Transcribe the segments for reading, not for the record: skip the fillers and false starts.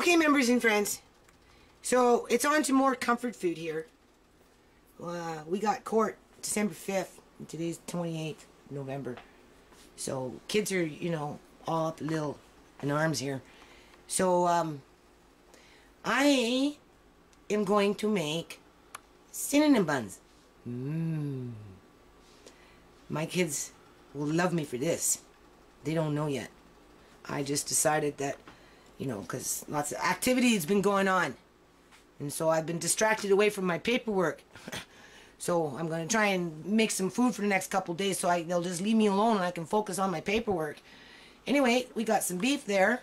Okay, members and friends, so it's on to more comfort food here. We got court December 5th, and today's 28th November. So kids are, you know, all up a little in arms here. So I am going to make cinnamon buns. My kids will love me for this. They don't know yet. I just decided that, you know, because lots of activity has been going on. And so I've been distracted away from my paperwork. So I'm going to try and make some food for the next couple days so they'll just leave me alone and I can focus on my paperwork. Anyway, we got some beef there.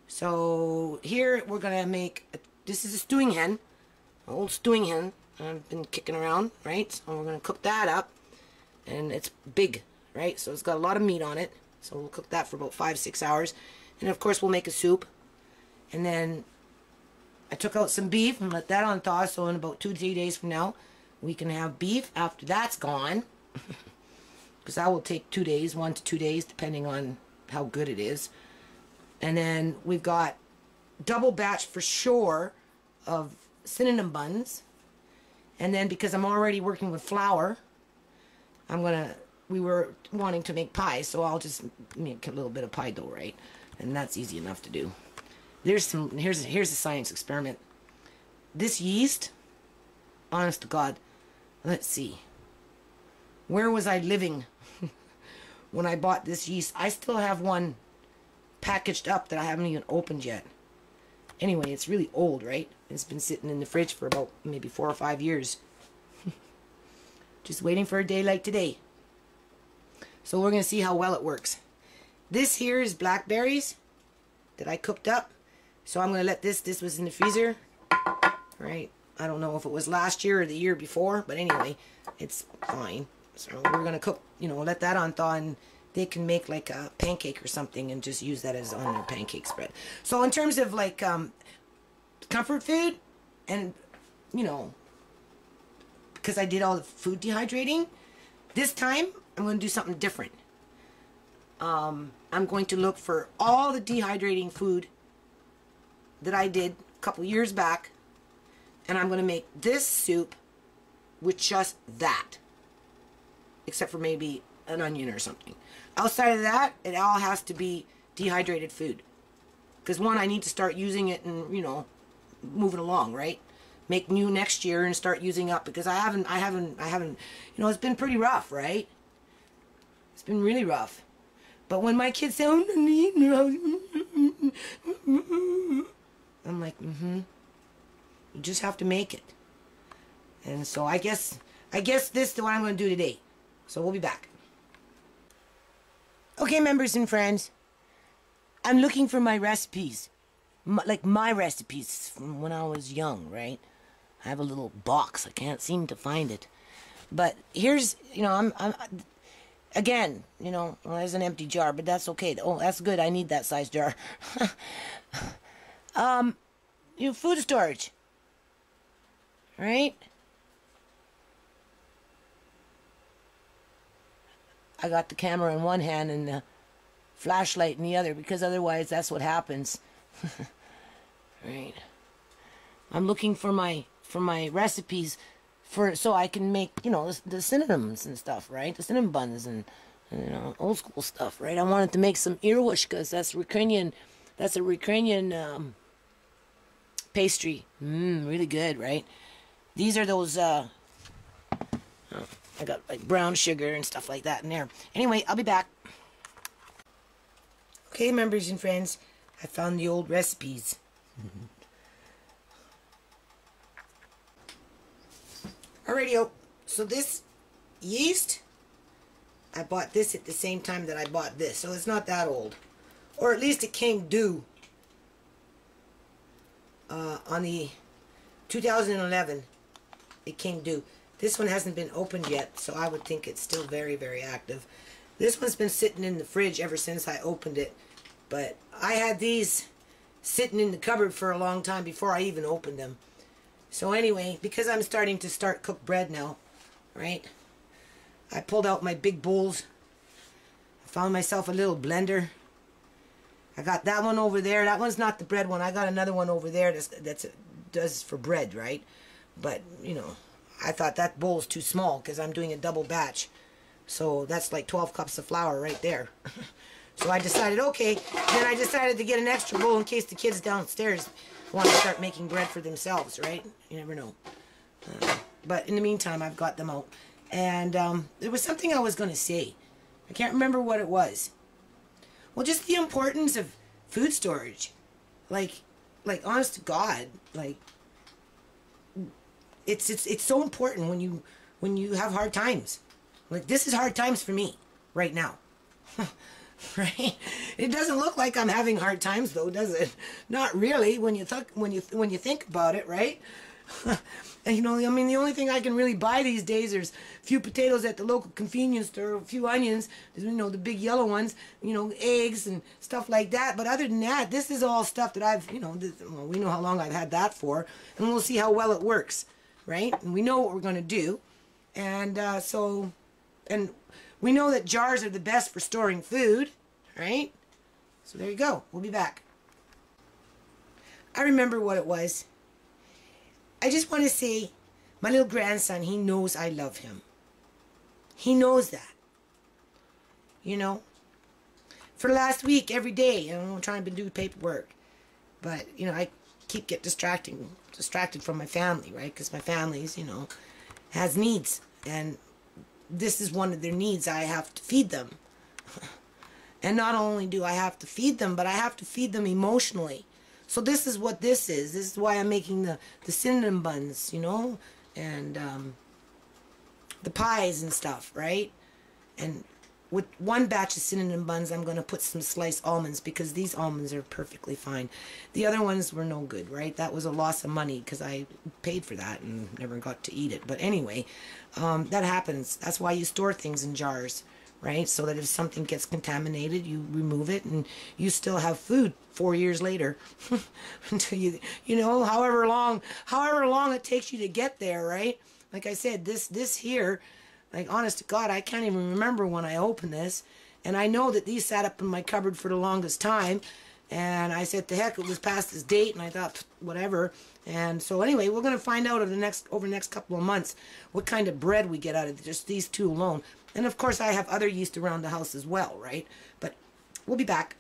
So here we're going to make, this is a stewing hen, an old stewing hen. I've been kicking around, right? So we're going to cook that up. And it's big, right? So it's got a lot of meat on it. So we'll cook that for about 5-6 hours. And of course we'll make a soup. And then I took out some beef and let that on thaw. So in about 2-3 days from now, we can have beef after that's gone. Because that will take 2 days, 1 to 2 days, depending on how good it is. And then we've got double batch for sure of cinnamon buns. And then because I'm already working with flour, we were wanting to make pie, so I'll just make a little bit of pie dough, right? And that's easy enough to do. Here's a science experiment. This yeast, honest to God, let's see. Where was I living when I bought this yeast? I still have one packaged up that I haven't even opened yet. Anyway, it's really old, right? It's been sitting in the fridge for about maybe 4 or 5 years. Just waiting for a day like today. So we're going to see how well it works. This here is blackberries that I cooked up. So I'm going to let this was in the freezer. Right? I don't know if it was last year or the year before, but anyway, it's fine. So we're going to cook, you know, let that on thaw, and they can make like a pancake or something and just use that as on their pancake spread. So in terms of like comfort food, and you know, because I did all the food dehydrating, this time I'm going to do something different. I'm going to look for all the dehydrating food that I did a couple years back, and I'm going to make this soup with just that, except for maybe an onion or something. Outside of that, it all has to be dehydrated food, because one, I need to start using it and, you know, moving along, right? Make new next year and start using up, because I haven't, you know, it's been pretty rough, right? It's been really rough. But when my kids say, oh, I'm like, you just have to make it. And so I guess this is what I'm going to do today. So we'll be back. Okay, members and friends, I'm looking for my recipes. Like my recipes from when I was young, right? I have a little box. I can't seem to find it. But here's, you know, I'm again, you know, well, there's an empty jar, but that's okay. Oh, that's good. I need that size jar. You know, food storage, right? I got the camera in one hand and the flashlight in the other, because otherwise that's what happens. Right. I'm looking for my recipes so I can make, you know, the cinnamons and stuff, right? The cinnamon buns and you know, old school stuff, right? I wanted to make some earwushkas. That's Ukrainian. That's a Ukrainian pastry. Really good, right? These are those. I got like brown sugar and stuff like that in there. Anyway, I'll be back. Okay, members and friends, I found the old recipes. Alrighty, so this yeast, I bought this at the same time that I bought this, so it's not that old. Or at least it came due on the 2011. It came due. This one hasn't been opened yet, so I would think it's still very, very active. This one's been sitting in the fridge ever since I opened it, but I had these sitting in the cupboard for a long time before I even opened them. So anyway, because I'm starting to cook bread now, right? I pulled out my big bowls. I found myself a little blender. I got that one over there. That one's not the bread one. I got another one over there that's does for bread, right? But, you know, I thought that bowl's too small because I'm doing a double batch. So that's like 12 cups of flour right there. So I decided, okay. Then I decided to get an extra bowl in case the kids downstairs want to start making bread for themselves, right? You never know. But in the meantime, I've got them out. And there was something I was going to say. I can't remember what it was. Well, just the importance of food storage. Like honest to God, like, it's so important when you have hard times. Like, this is hard times for me right now. Right? It doesn't look like I'm having hard times though, does it? Not really when you think about it, right? And you know, I mean, the only thing I can really buy these days is a few potatoes at the local convenience store, a few onions, you know, the big yellow ones, you know, eggs and stuff like that. But other than that, this is all stuff that I've, you know, well, we know how long I've had that for, and we'll see how well it works, right? And we know what we're going to do. And and we know that jars are the best for storing food, right? So there you go. We'll be back. I remember what it was. I just want to say, my little grandson, he knows I love him. He knows that. You know? For the last week, every day, you know, I'm trying to do paperwork. But, you know, I get distracted from my family, right? Because my family's, you know, has needs. And this is one of their needs. I have to feed them. And not only do I have to feed them, but I have to feed them emotionally. So this is what this is. This is why I'm making the cinnamon buns, you know, and the pies and stuff, right? And with one batch of cinnamon buns, I'm going to put some sliced almonds because these almonds are perfectly fine. The other ones were no good, right? That was a loss of money because I paid for that and never got to eat it. But anyway, that happens. That's why you store things in jars, right? So that if something gets contaminated, you remove it and you still have food 4 years later until you know, however long it takes you to get there, right? Like I said, this here, like, honest to God, I can't even remember when I opened this. And I know that these sat up in my cupboard for the longest time. And I said, the heck, it was past this date. And I thought, whatever. And so anyway, we're going to find out over the next couple of months what kind of bread we get out of just these two alone. And of course, I have other yeast around the house as well, right? But we'll be back.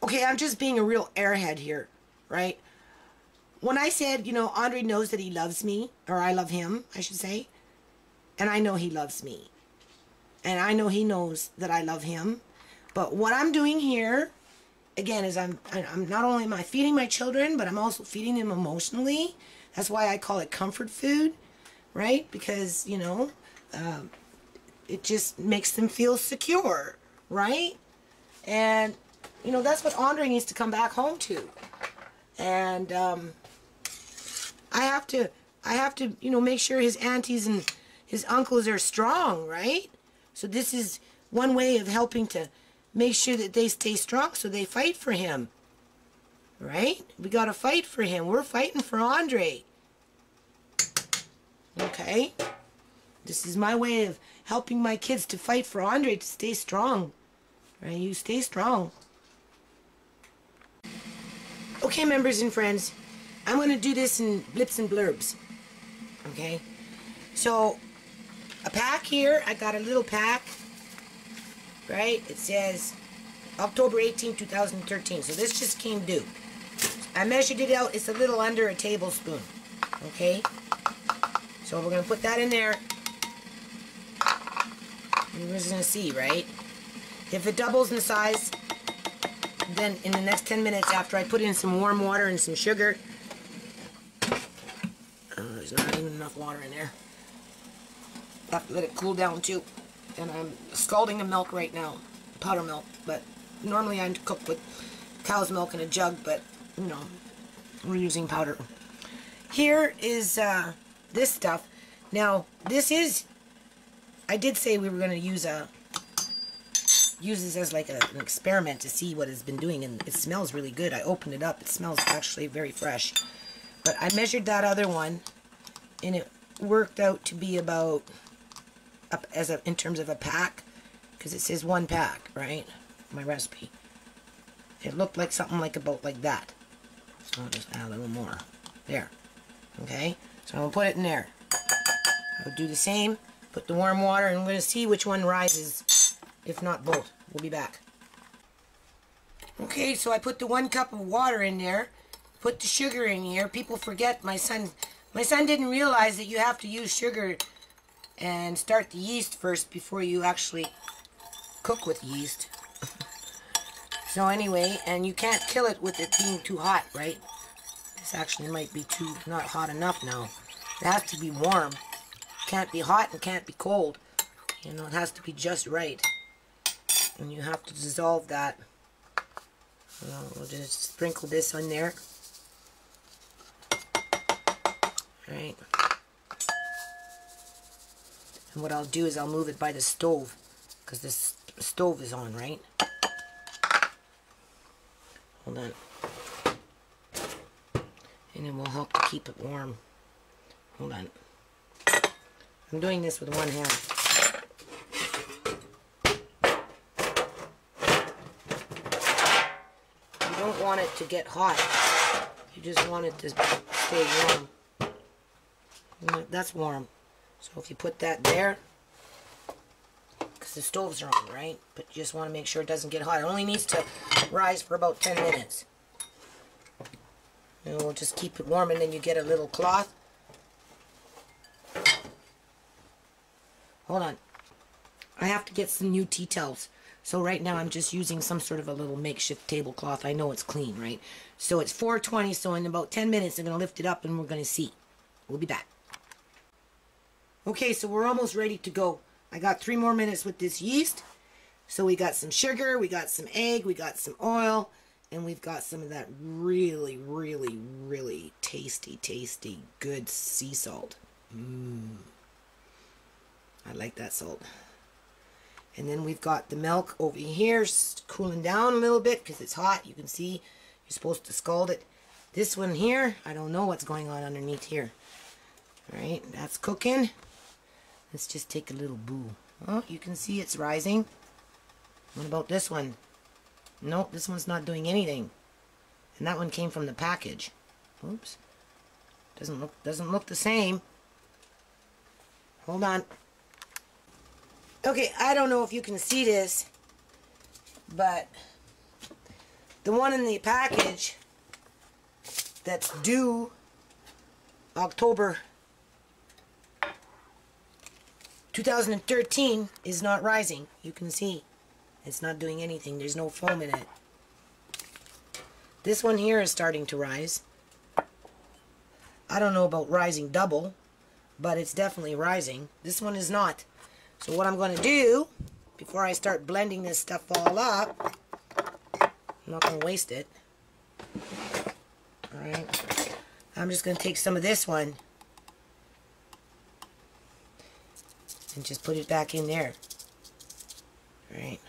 Okay, I'm just being a real airhead here, right? When I said, you know, Andre knows that he loves me, or I love him, I should say. And I know he loves me. And I know he knows that I love him. But what I'm doing here, again, is I'm not only am I feeding my children, but I'm also feeding them emotionally. That's why I call it comfort food, right? Because, you know, it just makes them feel secure, right? And, you know, that's what Andre needs to come back home to. And I have to, you know, make sure his aunties and his uncles are strong, right? So this is one way of helping to make sure that they stay strong so they fight for him. Right? We got to fight for him. We're fighting for Andre. Okay? This is my way of helping my kids to fight for Andre to stay strong. Right? You stay strong. Okay, members and friends. I'm going to do this in blips and blurbs. Okay? So, a pack here, I got a little pack, right? It says October 18, 2013. So this just came due. I measured it out. It's a little under a tablespoon. Okay? So we're going to put that in there. You're just going to see, right? If it doubles in size, then in the next 10 minutes after I put in some warm water and some sugar, there's not even enough water in there. I have to let it cool down too. And I'm scalding the milk right now, powder milk. But normally I cook with cow's milk in a jug, but you know, we're using powder. Here is this stuff. Now this is, I did say we were going to use this as like an experiment to see what it's been doing, and it smells really good. I opened it up. It smells actually very fresh. But I measured that other one, and it worked out to be about in terms of a pack, because it says 1 pack, right? My recipe. It looked like something like about like that. So I'll just add a little more. There. Okay? So I'm going to put it in there. I'll do the same. Put the warm water, and I'm going to see which one rises. If not both. We'll be back. Okay, so I put the 1 cup of water in there. Put the sugar in here. People forget, my son didn't realize that you have to use sugar and start the yeast first before you actually cook with yeast. So anyway, and you can't kill it with it being too hot, right? This actually might be too not hot enough now. It has to be warm. Can't be hot and can't be cold. You know, it has to be just right. And you have to dissolve that. We'll just sprinkle this on there. Right. And what I'll do is I'll move it by the stove, because this stove is on, right? Hold on. And it will help to keep it warm. Hold on. I'm doing this with one hand. You don't want it to get hot. You just want it to stay warm. That's warm. So if you put that there, because the stoves are on, right? But you just want to make sure it doesn't get hot. It only needs to rise for about 10 minutes. And we'll just keep it warm, and then you get a little cloth. Hold on. I have to get some new tea towels. So right now I'm just using some sort of a little makeshift tablecloth. I know it's clean, right? So it's 4:20, so in about 10 minutes I'm going to lift it up and we're going to see. We'll be back. Okay, so we're almost ready to go. I got 3 more minutes with this yeast. So we got some sugar, we got some egg, we got some oil, and we've got some of that really, really, really tasty, good sea salt. I like that salt. And then we've got the milk over here cooling down a little bit because it's hot. You can see you're supposed to scald it. This one here, I don't know what's going on underneath here. Alright, that's cooking. Let's just take a little boo. Oh, you can see it's rising. What about this one? Nope, this one's not doing anything. And that one came from the package. Oops. Doesn't look the same. Hold on. Okay, I don't know if you can see this, but the one in the package that's due October 2013 is not rising. You can see it's not doing anything. There's no foam in it. This one here is starting to rise. I don't know about rising double, but it's definitely rising. This one is not. So what I'm going to do, before I start blending this stuff all up, I'm not going to waste it. Alright. I'm just going to take some of this one and just put it back in there. Alright.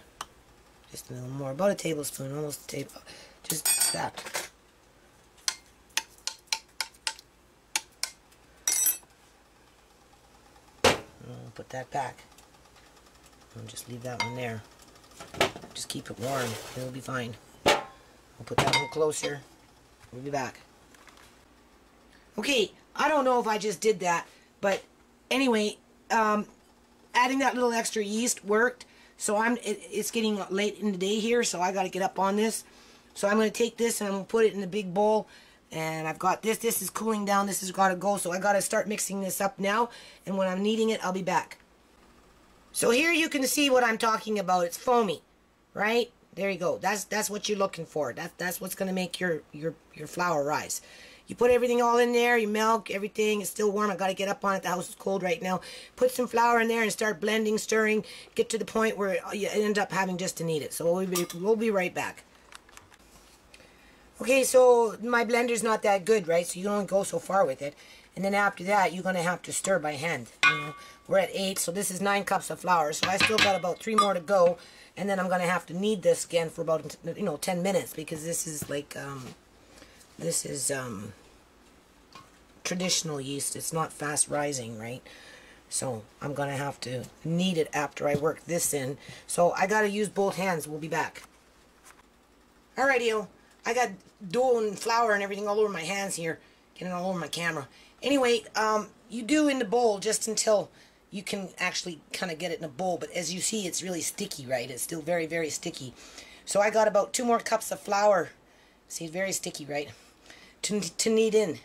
Just a little more. About a tablespoon. Almost a table. Just that. I'll put that back. I'll just leave that one there. Just keep it warm. It'll be fine. I'll put that one closer. We'll be back. Okay, I don't know if I just did that, but anyway, adding that little extra yeast worked. So it's getting late in the day here, so I got to get up on this. So I'm going to take this and I'm going to put it in the big bowl. And I've got this. This is cooling down. This has got to go. So I got to start mixing this up now. And when I'm kneading it, I'll be back. So here you can see what I'm talking about. It's foamy, right? There you go. That's what you're looking for. That's what's going to make your flour rise. You put everything all in there, your milk, everything. It's still warm. I got to get up on it. The house is cold right now. Put some flour in there and start blending, stirring. Get to the point where you end up having just to knead it. So we'll be right back. Okay, so my blender's not that good, right? So you can only go so far with it. And then after that, you're going to have to stir by hand. You know, we're at 8, so this is 9 cups of flour. So I still got about 3 more to go. And then I'm going to have to knead this again for about, 10 minutes. Because this is like, traditional yeast. It's not fast rising, right? So I'm going to have to knead it after I work this in. So I got to use both hands. We'll be back. Alrighty, I got dough and flour and everything all over my hands here. Getting all over my camera. Anyway, you do in the bowl just until you can actually kind of get it in a bowl. But as you see, it's really sticky, right? It's still very, very sticky. So I got about 2 more cups of flour. See, it's very sticky, right? To knead in.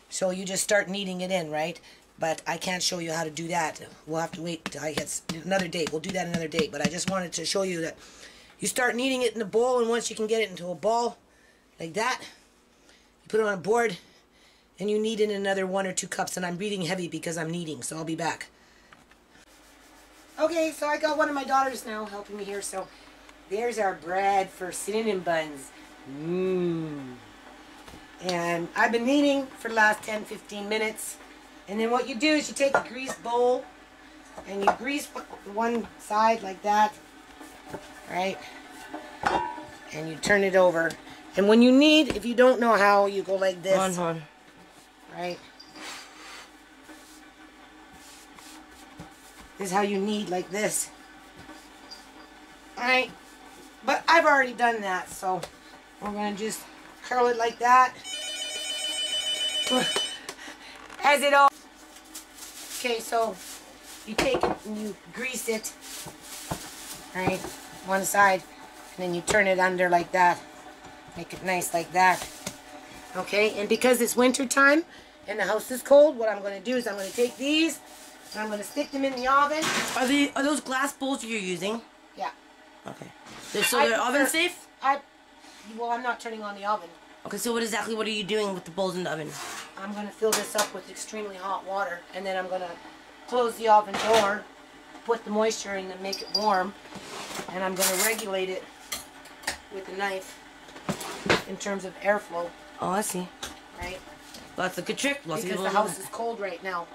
So you just start kneading it in, right? But I can't show you how to do that. We'll have to wait till I get another date. We'll do that another date. But I just wanted to show you that you start kneading it in a bowl, and once you can get it into a ball like that, you put it on a board, and you knead in another 1 or 2 cups. And I'm breathing heavy because I'm kneading, so I'll be back. Okay, so I got one of my daughters now helping me here. So there's our bread for cinnamon buns. Mmm. And I've been kneading for the last 10-15 minutes. And then what you do is you take a greased bowl and you grease one side like that, right? And you turn it over. And when you knead, if you don't know how, you go like this. Hold on. Right? This is how you knead, like this. Alright? But I've already done that, so we're going to just curl it like that. As it all. Okay, so you take it and you grease it, right, one side, and then you turn it under like that. Make it nice like that. Okay, and because it's winter time and the house is cold, what I'm going to do is I'm going to take these and I'm going to stick them in the oven. Are those glass bowls you're using? Yeah. Okay. So they're oven safe? Well, I'm not turning on the oven. Okay, so what are you doing with the bowls in the oven? I'm going to fill this up with extremely hot water, and then I'm going to close the oven door, put the moisture in and make it warm, and I'm going to regulate it with a knife in terms of airflow. Oh, I see. Right? Well, that's a good trick. Because the house is cold right now,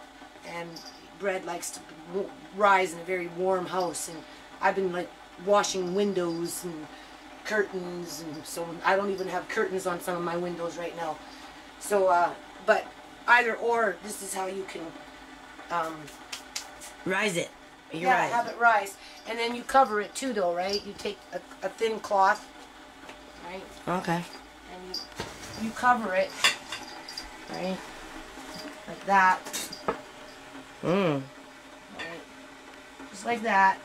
and bread likes to rise in a very warm house, and I've been like washing windows and curtains, and so I don't even have curtains on some of my windows right now. So, but either or, this is how you can rise it. Have it rise, and then you cover it too, though, right? You take a thin cloth, right? Okay. And you cover it, right, like that. Right, just like that.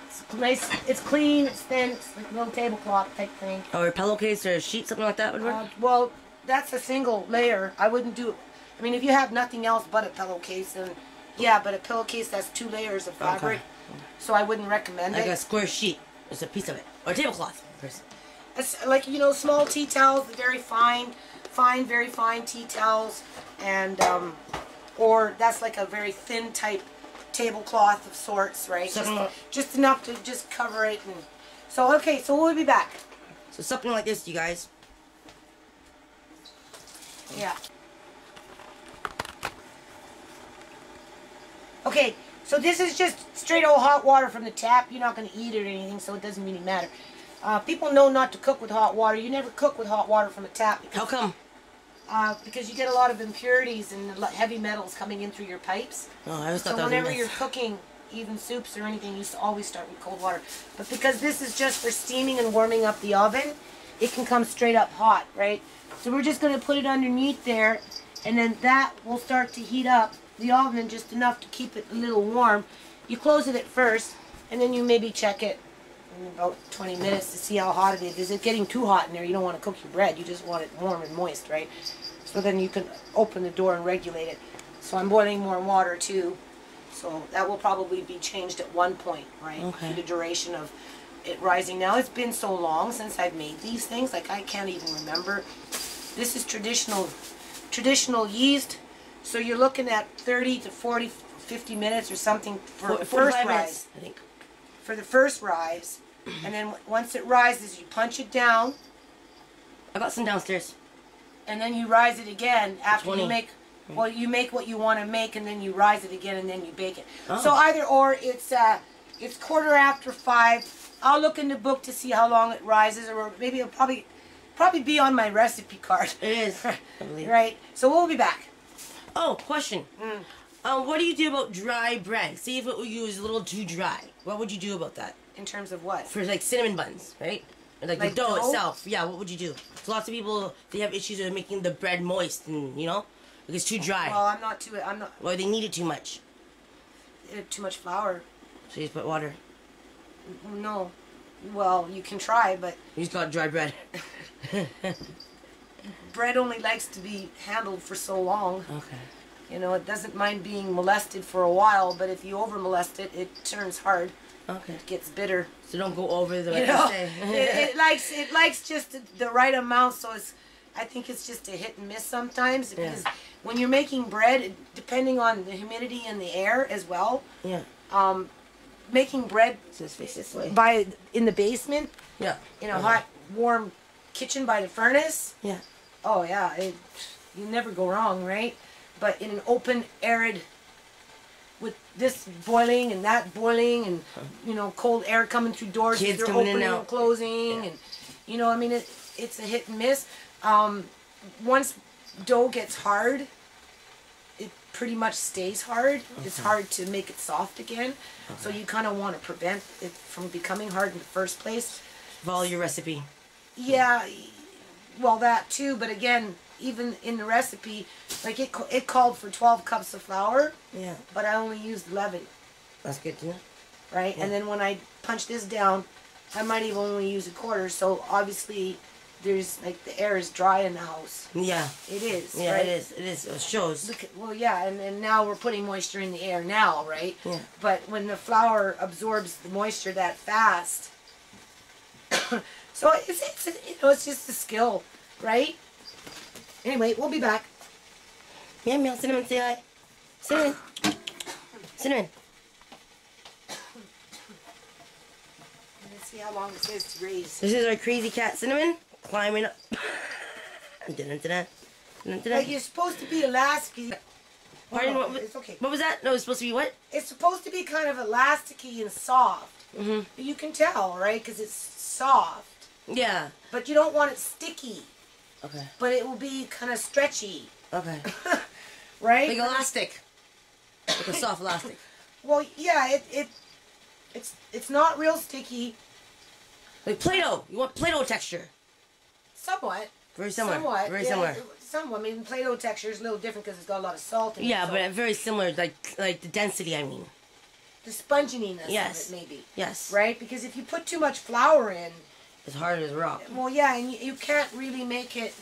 It's nice. It's clean. It's thin. It's like a little tablecloth type thing. Or a pillowcase or a sheet, something like that would work? Well, that's a single layer. I wouldn't do it. I mean, if you have nothing else but a pillowcase, then yeah, but a pillowcase, that's 2 layers of fabric. Okay. So I wouldn't recommend it. Like a square sheet. It's a piece of it. Or a tablecloth. It's like, you know, small tea towels, very fine, very fine tea towels, and or that's like a very thin type tablecloth of sorts, right? Just enough to just cover it. And so, okay, so we'll be back. So something like this, you guys. Yeah. Okay, so this is just straight old hot water from the tap. You're not going to eat it or anything, so it doesn't really matter. People know not to cook with hot water. You never cook with hot water from a tap. How come? Because you get a lot of impurities and heavy metals coming in through your pipes. Oh, I always thought so that was whenever you're cooking, even soups or anything, you always start with cold water. But because this is just for steaming and warming up the oven, it can come straight up hot, right? So we're just going to put it underneath there, and then that will start to heat up the oven just enough to keep it a little warm. You close it at first, and then you maybe check it in about 20 minutes to see how hot it is. Is it getting too hot in there? You don't want to cook your bread. You just want it warm and moist, right? So then you can open the door and regulate it. So I'm boiling more water too. So that will probably be changed at one point, right? Okay. For the duration of it rising. Now it's been so long since I've made these things, like I can't even remember. This is traditional yeast. So you're looking at 30 to 40, 50 minutes or something for the first rise. I think. For the first rise. And then once it rises, you punch it down. I got some downstairs. And then you rise it again after 20. you make, well, you make what you want to make, and then you rise it again, and then you bake it. Oh. So either or, it's 5:15. I'll look in the book to see how long it rises, or maybe it'll probably be on my recipe card. It is, I believe. Right. So we'll be back. Oh, question. What do you do about dry bread? See if it was a little too dry. What would you do about that? In terms of what? For like cinnamon buns, right? Like the dough itself. Yeah, what would you do? So lots of people, they have issues with making the bread moist and, you know, like it's too dry. Well, I'm not. Or they need it too much. Too much flour. So you just put water. No. Well, you can try, but You just got dry bread. bread only likes to be handled for so long. Okay. You know, it doesn't mind being molested for a while, but if you over molest it, it turns hard. Okay. It gets bitter. So don't go over the You know, it likes just the right amount. So I think it's just a hit and miss sometimes. Because when you're making bread, depending on the humidity in the air as well. Yeah. Making bread Just face this way. in the basement. Yeah. In a hot, warm kitchen by the furnace. Yeah. Oh yeah, you never go wrong, right? But in an open, arid, with this boiling and that boiling, and you know, cold air coming through doors, Kids they're coming in opening and and out. closing, and you know, I mean, it's a hit and miss. Once dough gets hard, it pretty much stays hard. It's hard to make it soft again, so you kind of want to prevent it from becoming hard in the first place. Follow your recipe. Yeah, well, that too, but again, even in the recipe, like it called for 12 cups of flour, Yeah. but I only used 11, That's good to know. right? Yeah. And then when I punch this down, I might even only use a quarter, so obviously there's, like, the air is dry in the house. Yeah. It is, Yeah, right? it is. It is. It shows. Look at, well, yeah, and now we're putting moisture in the air now, right? Yeah. But when the flour absorbs the moisture that fast, so it's you know, it's just a skill, right? Anyway, we'll be back. Yeah, meow. Cinnamon, say hi. Cinnamon. Cinnamon. Let's see how long it says to raise. This is our crazy cat, Cinnamon, climbing up. Dun-dun-dun-dun. Dun-dun-dun. Like, you're supposed to be elasticy. Pardon, Oh, what was, it's okay. what was that? No, it's supposed to be what? It's supposed to be kind of elasticy and soft. Mm-hmm. You can tell, right? Because it's soft. Yeah. But you don't want it sticky. Okay. But it will be kind of stretchy. Okay. Right? Like elastic. Like a soft elastic. Well, yeah, it's not real sticky. Like Play-Doh. You want Play-Doh texture. Somewhat. Very similar. Somewhat. Very yeah, similar. Somewhat. I mean, Play-Doh texture is a little different because it's got a lot of salt in it. Yeah, so but very similar. Like the density, I mean. the sponginess Yes. of it, maybe. Yes. Right? Because if you put too much flour in, As hard as rock. well, yeah, and you can't really make it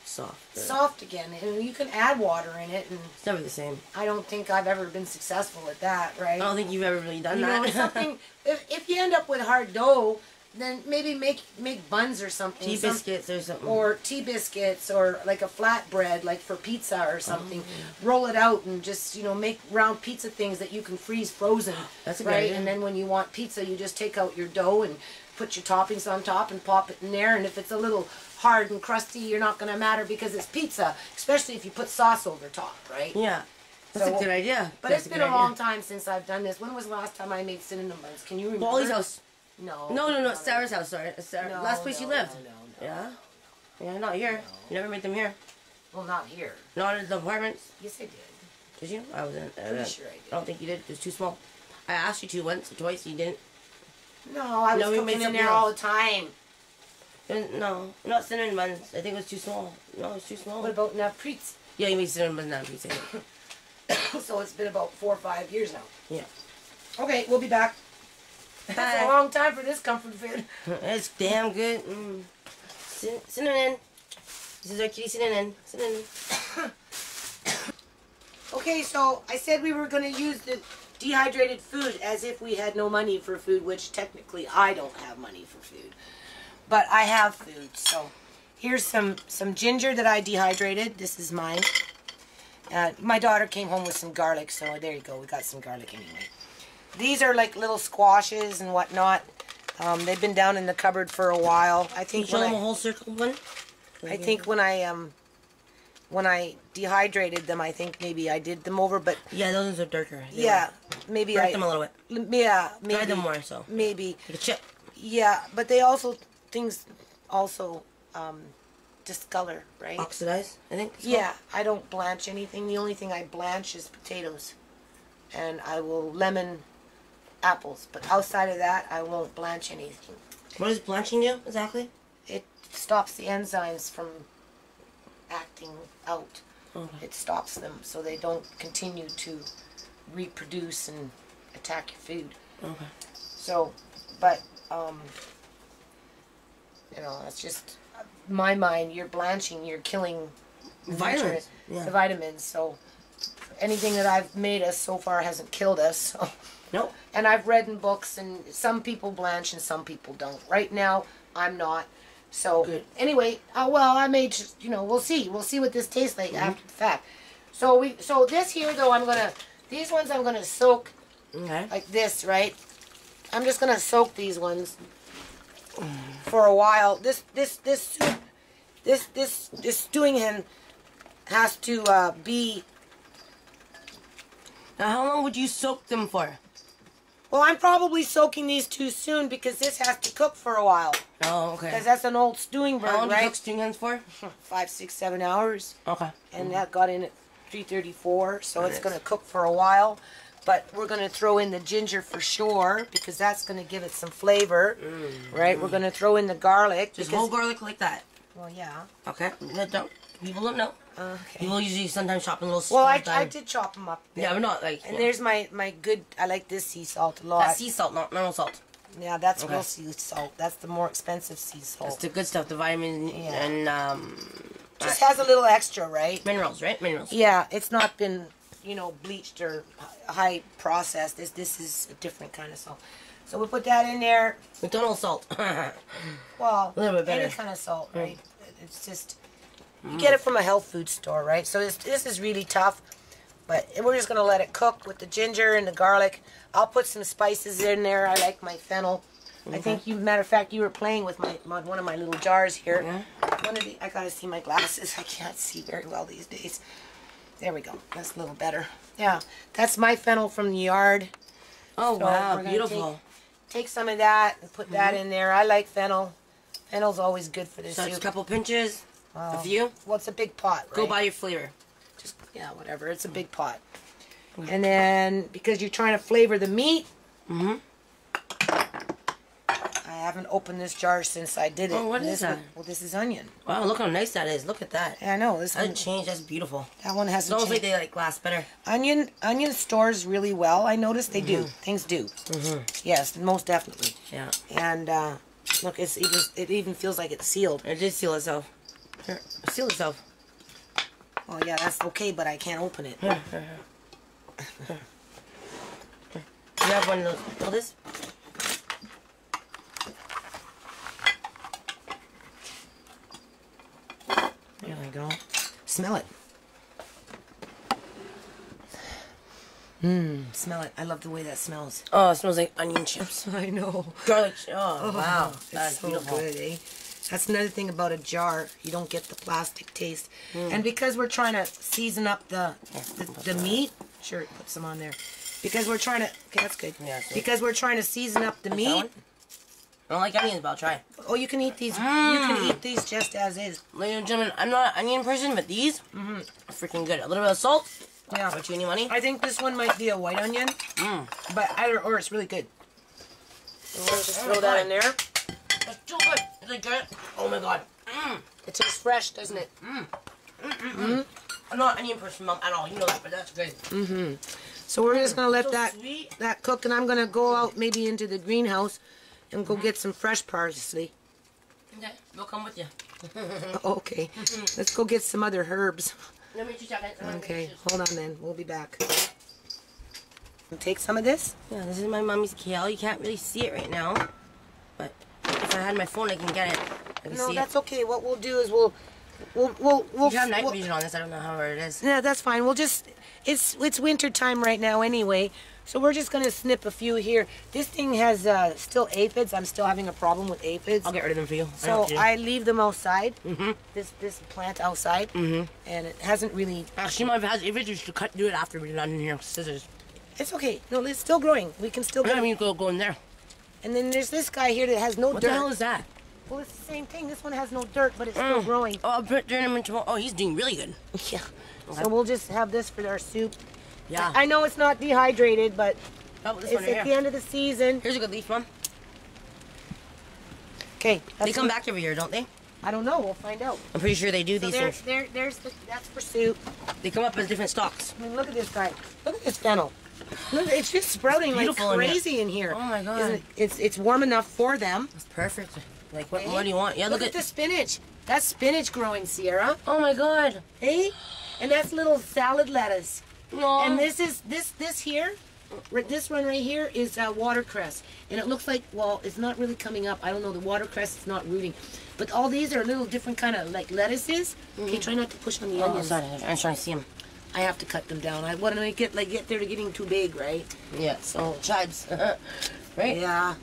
Soft. soft again. And you can add water in it, and It's never the same. I don't think I've ever been successful at that, right? I don't think you've ever really done you that. know, something. If you end up with hard dough, then maybe make buns or something. Tea biscuits or something. Or tea biscuits, or like a flatbread, like for pizza or something. Roll it out and just, you know, make round pizza things that you can freeze frozen. That's a good right. idea. And then when you want pizza, you just take out your dough and put your toppings on top and pop it in there. And if it's a little hard and crusty, you're not going to matter because it's pizza, especially if you put sauce over top, right? Yeah. That's So- a good idea. But That's it's been a long time since I've done this. When was the last time I made cinnamon buns? Can you remember? Wally's house. No. No. Sarah's house. Sorry. Sarah. No, Last place you lived. No. Yeah. Yeah, not here. You never made them here. Well, not here. Not in the apartments. Yes, I did. Did you? I wasn't. Pretty sure I did. I don't think you did. It was too small. I asked you to once or twice. You didn't. No, I was No, we made cooking in something there else. all the time. No, not cinnamon buns. I think it was too small. No, it's too small. What about Napriz? Yeah, you made cinnamon buns, not pizza. So it's been about 4 or 5 years now. Yeah. Okay, we'll be back. That's Bye. a long time for this comfort food. It's damn good. Cinnamon. This is our kitty cinnamon. Cinnamon. Okay, so I said we were going to use the dehydrated food as if we had no money for food, which technically I don't have money for food. But I have food, so here's some ginger that I dehydrated. This is mine. My daughter came home with some garlic, so there you go. We got some garlic anyway. These are like little squashes and whatnot. They've been down in the cupboard for a while. I Can you think show when them a I, whole circle one? I think when I dehydrated them, I think maybe I did them over, but Yeah, those ones are darker. yeah, maybe Break them a little bit. yeah, maybe Dry them more, so. maybe Like a chip. yeah, but they also things also discolor, right? Oxidized, I think. it's Yeah, I don't blanch anything. The only thing I blanch is potatoes, and I will lemon apples. But outside of that, I won't blanch anything. What does blanching do exactly? It stops the enzymes from acting out. Okay. It stops them so they don't continue to reproduce and attack your food. Okay. So, but, you know, that's just, my mind, you're blanching, you're killing the Vitamins. nutrients, Yeah. the vitamins. So, anything that I've made us so far hasn't killed us. So. Nope. And I've read in books, and some people blanch and some people don't. Right now, I'm not. So, Good. anyway, well, I made, you know, we'll see. We'll see what this tastes like after the fact. So, so this here, though, these ones I'm going to soak Okay. like this, right? I'm just going to soak these ones for a while. This soup, this stewing hen has to be... Now, how long would you soak them for? Well, I'm probably soaking these too soon because this has to cook for a while. Oh, okay. Because that's an old stewing bird, How long do you right? cook string hens for? 5, 6, 7 hours. Okay. And that got in at 3:34, so it's Nice. going to cook for a while. But we're going to throw in the ginger for sure because that's going to give it some flavor, right? We're going to throw in the garlic. Just because, whole garlic like that. well, yeah. Okay. People don't know. Okay. People usually sometimes chop in little Well, small I time. did chop them up. Yeah, but not like... And there's my good, I like this sea salt a lot. That's sea salt, not normal salt. Yeah, that's Okay. real sea salt. That's the more expensive sea salt. That's the good stuff, the vitamin Yeah. and Just has a little extra, right? minerals, right? Minerals. Yeah, it's not been, you know, bleached or high processed. This is a different kind of salt. So we put that in there. McDonald's salt. Well, A little bit better. any kind of salt, right? It's just, you get it from a health food store, right? So this is really tough, but we're just going to let it cook with the ginger and the garlic. I'll put some spices in there. I like my fennel. I think matter of fact, you were playing with one of my little jars here. Yeah. I gotta see my glasses. I can't see very well these days. There we go. That's a little better. Yeah, that's my fennel from the yard. Oh, So wow. we're gonna Beautiful. Take some of that and put that in there. I like fennel. Fennel's always good for this So just a soup. couple pinches, Wow. a few. Well, it's a big pot, right? Go by your flavor. Just, yeah, whatever. It's a big pot. And then, because you're trying to flavor the meat, I haven't opened this jar since I did it. Oh, what And is this that? Well, this is onion. Wow, look how nice that is. Look at that. Yeah, I know. This That one, didn't change. That's beautiful. that one It's hasn't almost like changed. they like glass better. Onion stores really well. I noticed they do. Things do. Yes, most definitely. Yeah. And look, it even feels like it's sealed. It did seal itself. Here, seal itself. Oh yeah, that's okay, but I can't open it. Here. You have one of those. Hold this. There we go. Smell it. Smell it. I love the way that smells. Oh, it smells like onion chips. I know. Garlic. Oh, wow. It's That's so beautiful. good, eh? That's another thing about a jar. You don't get the plastic taste. And because we're trying to season up the meat, sure, put some on there. Because we're trying to, okay, that's good. Yeah, that's good. Because we're trying to season up the That meat. one? I don't like onions, but I'll try. Oh, you can eat these. You can eat these just as is. Ladies and gentlemen, I'm not an onion person, but these are freaking good. A little bit of salt. Yeah. Don't you any money? I think this one might be a white onion, but either or, it's really good. So we'll just throw that in there. It's too good. Is it good? Oh my god. It tastes fresh, doesn't it? I'm not an onion person, Mom, at all. You know that, but that's good. So we're just gonna let So that sweet. cook, and I'm gonna go out maybe into the greenhouse and go get some fresh parsley. Okay, we'll come with you. Okay, let's go get some other herbs. Let me just check it. Okay, hold on then. We'll be back. Take some of this. Yeah, this is my mommy's kale. You can't really see it right now, but if I had my phone, I can get it. I can No, see that's it. okay. What we'll do is we'll You have night vision on this. I don't know how it is. Yeah, that's fine. We'll just it's winter time right now anyway, so we're just gonna snip a few here. This thing has still aphids. I'm still having a problem with aphids. I'll get rid of them for you. So I leave them outside. This plant outside, and it hasn't really. Actually, Mom, if it just do it after we're done in here. Scissors. It's okay. No, it's still growing. We can still I get. mean, go in there. And then there's this guy here that has no What dirt. the hell is that? Well, it's the same thing. This one has no dirt, but it's still growing. Oh, I'll put him into. Oh, he's doing really good. Yeah. So we'll just have this for our soup. Yeah. I know it's not dehydrated, but Oh, this it's one right at the here. end of the season. Here's a good leaf, Mom. Okay. They come back every year, don't they? I don't know. We'll find out. I'm pretty sure they do So these things. that's for soup. They come up as different stalks. I mean, look at this guy. Look at this fennel. Look, it's just sprouting like beautiful in crazy in here. Oh my god. Isn't it? It's warm enough for them. It's perfect. Like, what more do you want? Yeah, Look at the spinach. That's spinach growing, Sierra. Oh my god. Hey, and that's little salad lettuce. No. And this here, this one right here is watercress, and it looks like, well, it's not really coming up. I don't know. The watercress is not rooting, but all these are little different kind of like lettuces. Okay, try not to push on the onions. Sorry, I'm trying to see them. I have to cut them down. I want to get there to getting too big, right? Yeah. So chives, right? Yeah.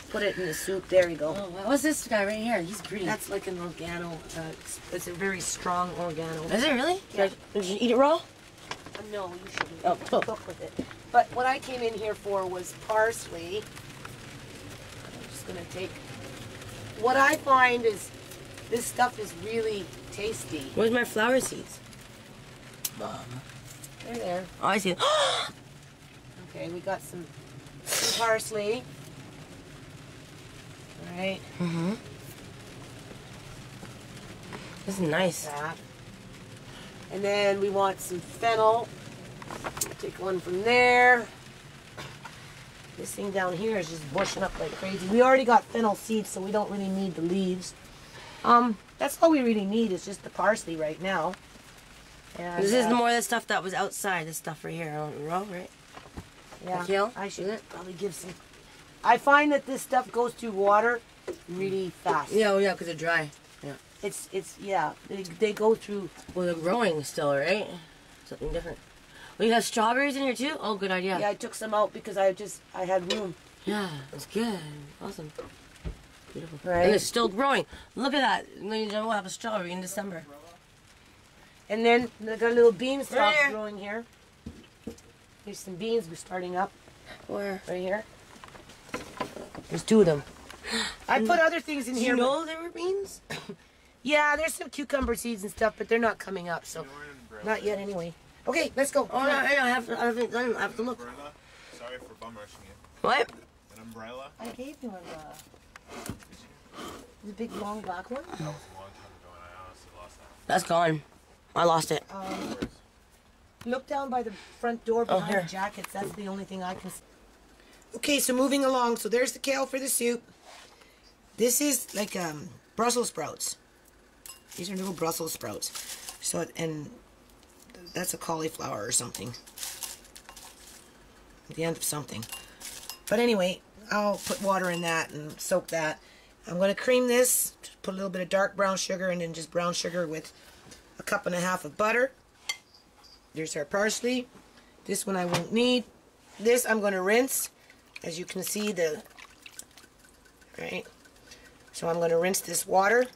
Put it in the soup. There you go. Oh, what's this guy right here? He's pretty. That's like an organo. It's a very strong organo. Is it really? Yeah. Did you eat it raw? No, you shouldn't. Oh. Cook with it. But what I came in here for was parsley. I'm just gonna take. What I find is this stuff is really tasty. Where's my flower seeds? They're there. Oh, I see it. Okay, we got some parsley. All right. Mm-hmm. This is nice. That. And then we want some fennel. Take one from there. This thing down here is just bushing up like crazy. We already got fennel seeds, so we don't really need the leaves. That's all we really need is just the parsley right now. And, This is more of the stuff that was outside. This stuff right here, raw, right? Yeah, Kale? I should probably give some. I find that this stuff goes through water really fast. Yeah, oh yeah, because they're dry. Yeah. It's yeah. They go through. Well, they're growing still, right? Something different. Well, you got strawberries in here too? Oh, good idea. Yeah, I took some out because I had room. Yeah, that's good. Awesome. Beautiful. Right. And it's still growing. Look at that. Ladies and gentlemen, we'll have a strawberry in December. And then I got a little bean stalk Right here. growing here. Here's some beans we're starting up. Where? Right here. There's two of them. I put other things in Do here. you know there were beans? Yeah, there's some cucumber seeds and stuff, but they're not coming up, so not yet anyway. Okay, let's go. Oh, no, I haven't done it. I have to look. Umbrella? Sorry for bum rushing you. What? An umbrella? I gave you the big long black one. That was a long time ago and I honestly lost that. That's gone. I lost it. Look down by the front door behind here. the jackets. That's the only thing I can see. Okay, so moving along. So there's the kale for the soup. This is like Brussels sprouts. These are little Brussels sprouts. So, and that's a cauliflower or something. The end of something. But anyway, I'll put water in that and soak that. I'm going to cream this. Just put a little bit of dark brown sugar and then just brown sugar with a cup and a half of butter. There's our parsley. This one I won't need. This I'm going to rinse. As you can see, right? So I'm going to rinse this water.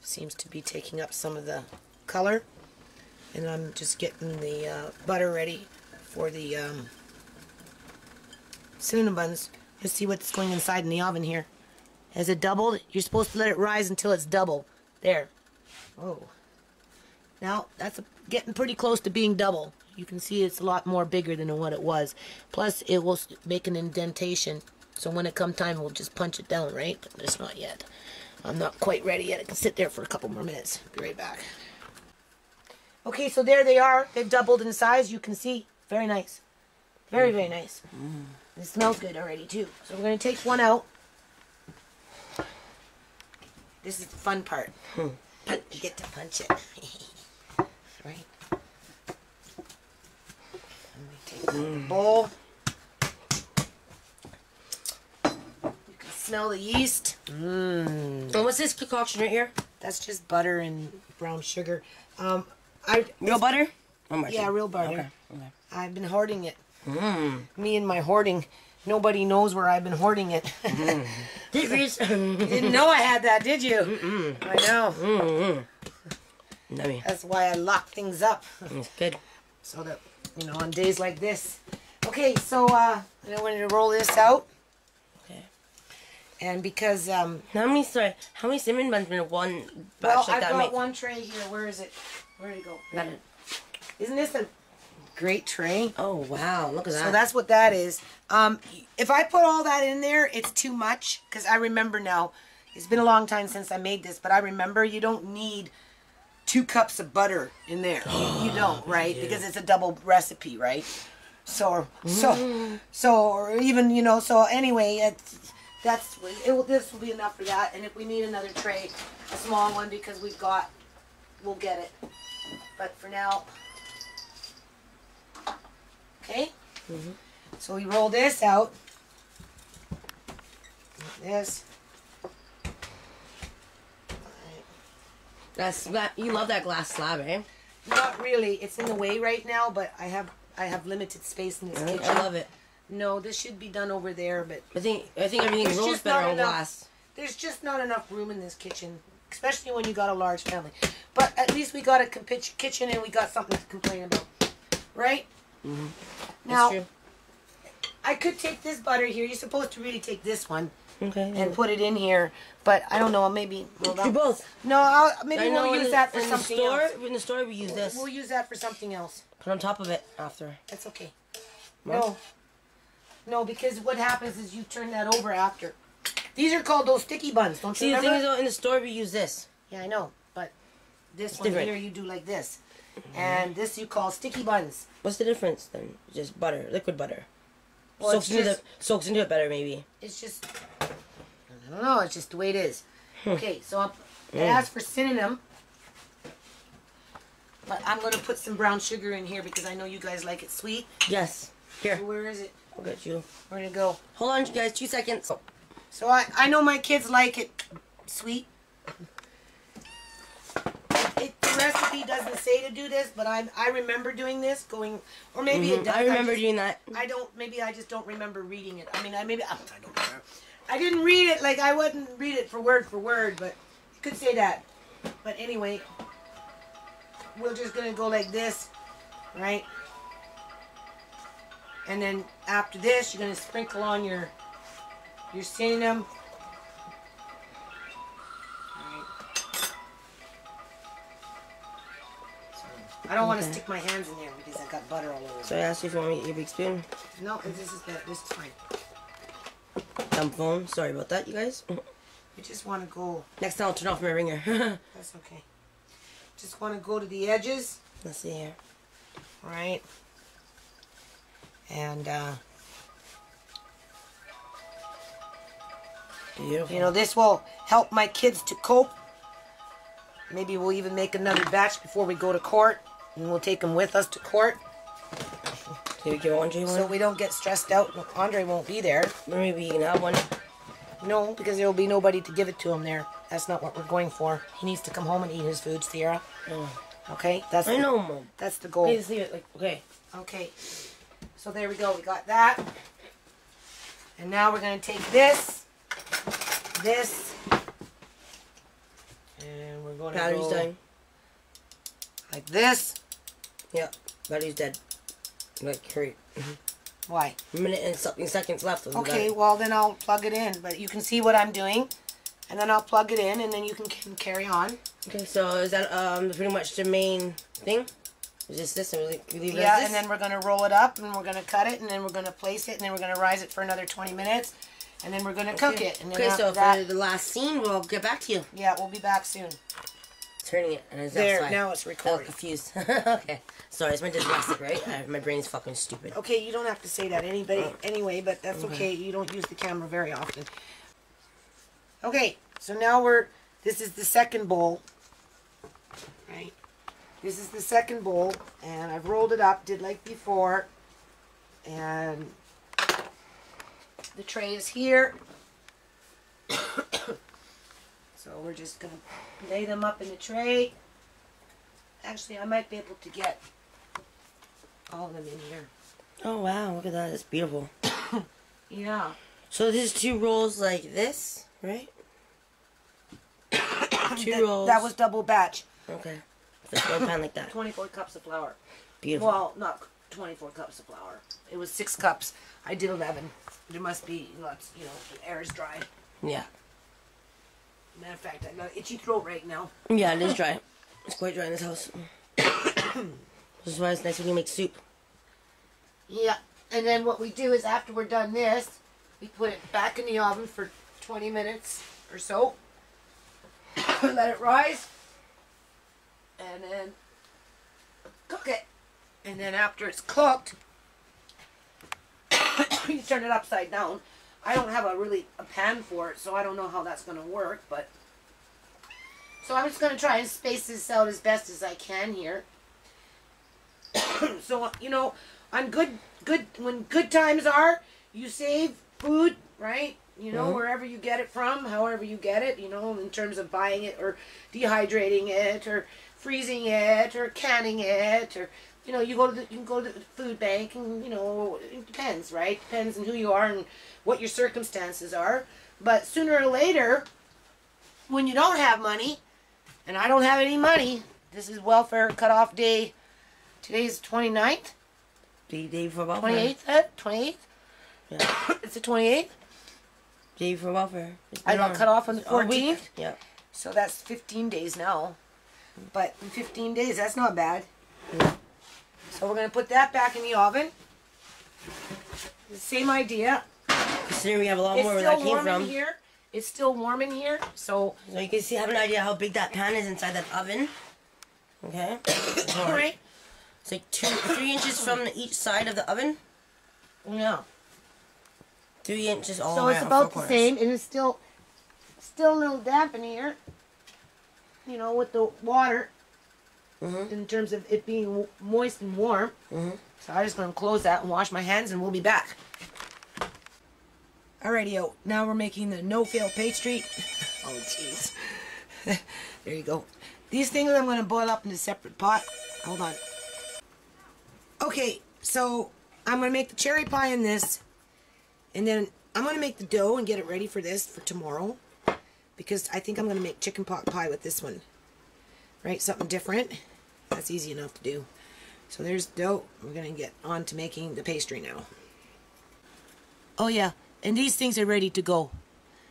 Seems to be taking up some of the color. And I'm just getting the butter ready for the cinnamon buns. Let's see what's going inside in the oven here. Has it doubled? You're supposed to let it rise until it's double. There. Oh. Now, that's getting pretty close to being double. You can see it's a lot more bigger than what it was. Plus, it will make an indentation. So when it comes time, we'll just punch it down, right? But it's not yet. I'm not quite ready yet. It can sit there for a couple more minutes. Be right back. Okay, so there they are. They've doubled in size. You can see. Very nice. Very, very nice. It smells good already, too. So we're going to take one out. This is the fun part. You get to punch it. Right? Let me take the bowl. You can smell the yeast. And what's this concoction right here? That's just butter and brown sugar. Real butter? Oh my Yeah, God. real butter. Okay. Okay. I've been hoarding it. Me and my hoarding. Nobody knows where I've been hoarding it. Didn't know I had that, did you? I know. Yummy. That's why I lock things up. It's good. So that, on days like this. Okay, so I wanted to roll this out. Okay. And because, How many cinnamon buns in one batch well, like I've that got make? one tray here. Where is it? Where did it go? Got it. Isn't this a great tray. Oh, wow. Look at that. So that's what that is. If I put all that in there, it's too much. Because I remember now, it's been a long time since I made this, but I remember you don't need 2 cups of butter in there. You don't, right? Yeah. Because it's a double recipe, right? So, or even, you know, so anyway, this will be enough for that. And if we need another tray, a small one, because we'll get it. But for now, okay? So we roll this out. This. You love that glass slab, eh? Not really. It's in the way right now, but I have limited space in this kitchen. I love it. No, this should be done over there, but I think everything There's rolls just better not on enough. glass. there's just not enough room in this kitchen, especially when you got a large family. But at least we got a kitchen and we got something to complain about, right? Mm-hmm. Now, That's true. I could take this butter here. You're supposed to really take this one Okay. and put it in here, but I don't know. Maybe Do both. No, maybe I know we'll use that for in something the store, else. In the store, we use this. We'll use that for something else. Put on top of it after. That's okay. What? No, because what happens is you turn that over after. These are called those sticky buns, don't you See, the remember? thing is, though, in the store, we use this. Yeah, I know, but this It's one different. here you do like this, and this you call sticky buns. What's the difference then? Just butter, liquid butter. Well, soaks it's soaks into it better, maybe. It's just, I don't know. It's just the way it is. Okay, so it asks for synonym, but I'm gonna put some brown sugar in here because I know you guys like it sweet. Yes. Here, So where is it? I'll get you. Where'd it go? Hold on, guys. 2 seconds. Oh. So I know my kids like it sweet. The recipe doesn't say to do this, but I remember doing this, or maybe it does. I remember doing that. Maybe I just don't remember reading it. I mean, I don't remember. I didn't read it, like I wouldn't read it for word, but you could say that. But anyway, we're just gonna go like this, right? And then after this, you're gonna sprinkle on your cinnamon. I don't want to stick my hands in there because I got butter all over. So I asked you if you want me to eat a big spoon. No, this is fine. Dumb phone. Sorry about that, you guys. You just want to go. Next time I'll turn off my ringer. That's okay. Just want to go to the edges, Let's see here. right? And Beautiful. you know, this will help my kids to cope. Maybe we'll even make another batch before we go to court, and we'll take them with us to court, Can we give Andre one? so we don't get stressed out. Andre won't be there. Or maybe you can have one. No, because there will be nobody to give it to him there. That's not what we're going for. He needs to come home and eat his food, Sierra. Okay, that's I know, Mom. That's the goal. Okay, just leave it. Like, okay. Okay, so there we go. We got that, and now we're gonna take this, and we're going to Battery's go dying. like this. Yeah, battery's dead. Like, hurry. Why? A minute and something seconds left. Of the Okay, battery. well then I'll plug it in, but you can see what I'm doing, and then I'll plug it in, and then you can carry on. Okay, so is that pretty much the main thing? Is just this, and we leave it Yeah, as this? and then we're gonna roll it up, and we're gonna cut it, and then we're gonna place it, and then we're gonna rise it for another 20 minutes, and then we're gonna cook it. And then Okay, so after that, for the last scene, we'll get back to you. yeah, we'll be back soon. Turning it, and it's There, outside. now it's I'm recording. confused. Okay, sorry, it's my dyslexic, right? My brain's fucking stupid. Okay, you don't have to say that anyway, but that's okay. You don't use the camera very often. Okay, so now this is the second bowl, right? This is the second bowl, and I've rolled it up, did like before, and the tray is here. So we're just going to lay them up in the tray. Actually, I might be able to get all of them in here. Oh wow, look at that, it's beautiful. Yeah. So this is 2 rolls like this, right? 2 rolls. That was double batch. Okay. Just one pan like that. 24 cups of flour. Beautiful. Well, not 24 cups of flour. It was 6 cups. I did 11. There must be lots, the air is dry. Yeah. Matter of fact, I got an itchy throat right now. Yeah, it is dry. It's quite dry in this house. This is why it's nice when you make soup. Yeah, and then what we do is after we're done this, we put it back in the oven for 20 minutes or so. Let it rise. And then cook it. And then after it's cooked, you turn it upside down. I don't have a pan for it, so I don't know how that's going to work, but so I'm just going to try and space this out as best as I can here. So, you know, on when good times are, you save food, right? You know, wherever you get it from, however you get it, you know, in terms of buying it or dehydrating it or freezing it or canning it, or you know, you can go to the food bank, and you know, it depends, right? Depends on who you are and what your circumstances are. But sooner or later, when you don't have money, and I don't have any money, this is welfare cutoff day. Today's 29th. The day for welfare. 28th. 28th. Yeah. It's the 28th. Day for welfare. I got cut off on the 14th. Yeah. So that's 15 days now. But in 15 days, that's not bad. Yeah. So we're going to put that back in the oven. The same idea. Considering we have a lot It's more where still that came warm from. in here. It's still warm in here. So, So you can see, have an idea how big that pan is inside that oven. Okay. all right. It's like 3 inches from each side of the oven. Yeah. 3 inches all So around. it's about four the corners. same, and it's still a little damp in here. You know, with the water, in terms of it being moist and warm. So I'm just going to close that and wash my hands, and we'll be back. Alrighty, now we're making the no-fail pastry. Oh, jeez. There you go. These things I'm going to boil up in a separate pot. Hold on. Okay, so I'm going to make the cherry pie in this, and then I'm going to make the dough and get it ready for this for tomorrow, because I think I'm going to make chicken pot pie with this one. Right, something different. That's easy enough to do. So there's dough. We're going to get on to making the pastry now. Oh yeah, and these things are ready to go.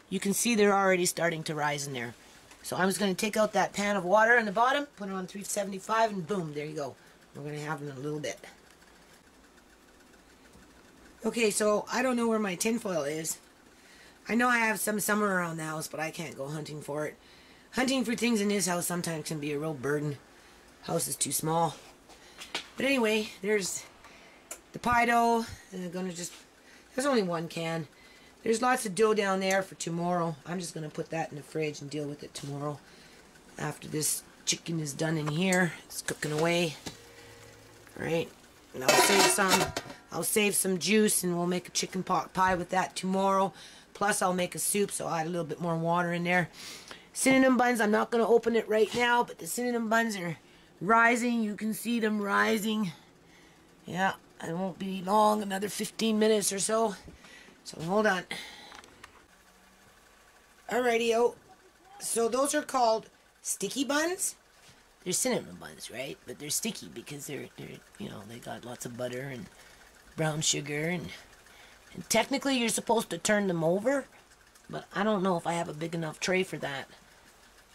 You can see they're already starting to rise in there. So I'm just going to take out that pan of water on the bottom, put it on 375, and boom, there you go. We're going to have them in a little bit. Okay, so I don't know where my tinfoil is. I know I have some somewhere around the house, but I can't go hunting for it. Hunting for things in this house sometimes can be a real burden. House is too small. But anyway, there's the pie dough. And I'm gonna there's only one can. There's lots of dough down there for tomorrow. I'm just gonna put that in the fridge and deal with it tomorrow. After this chicken is done in here, it's cooking away. Alright, and I'll save some juice, and we'll make a chicken pot pie with that tomorrow. Plus I'll make a soup, so I'll add a little bit more water in there. Cinnamon buns, I'm not going to open it right now, but the cinnamon buns are rising. You can see them rising. Yeah, it won't be long, another 15 minutes or so. So hold on. Alrighty-o. So those are called sticky buns. They're cinnamon buns, right? But they're sticky because they're you know, they got lots of butter and brown sugar, and technically you're supposed to turn them over, but I don't know if I have a big enough tray for that,